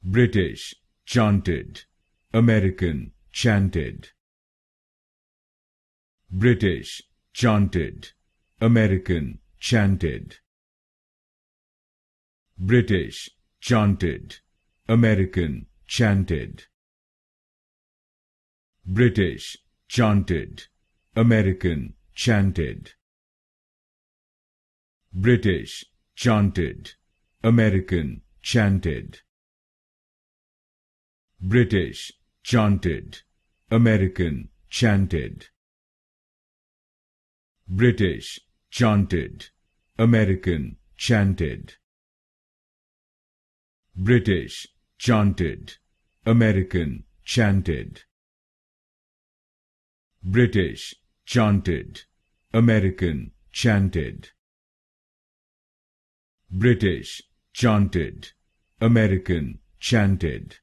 British, chanted. American, chanted. British, chanted. American, chanted. British, chanted. American, chanted. British, chanted. American, chanted. British, chanted. American, chanted. British, chanted. American, chanted. British, chanted. American, chanted. British, chanted. American, chanted. British, chanted. American, chanted. British, chanted. American, chanted.